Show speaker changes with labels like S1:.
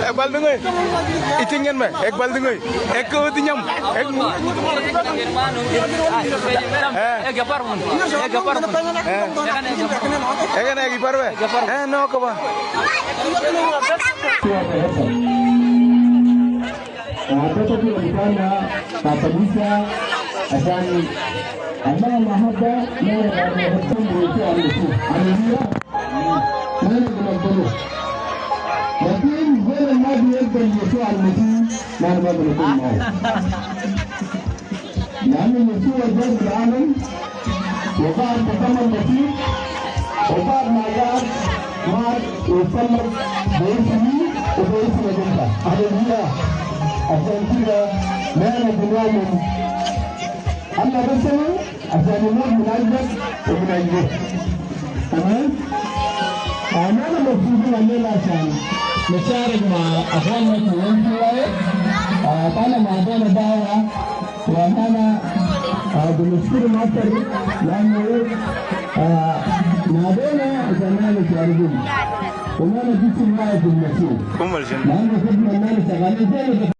S1: एक बाल दूँगे, इचिंगन में एक बाल दूँगे, एक को तिन्यम, एक gipar we, no kaba.
S2: Watoto tulipanda kabisa asani Allah mahabba leo wanafunzi wetu alilia nani tunamdhuru lakini vile madi yetu Yesu alimtii na mabadiliko nao yani Yesu wajib alam وبعد تكمل المسيح وبعد ما جاء ما يسلم باسمي وباسم الجنة هللويا عشان كده ما نبغى من الله رسله عشان نمر من أجلك ومن أجلك تمام؟ أنا مبسوط الليلة عشان نشارك مع أخواننا في الانتواء طالما مع دون دعوة وأنا بنشكر مصر لأنه نادينا زمان الجاربين وما نجيش معي في المسيح لأنه خدنا الناس شغالين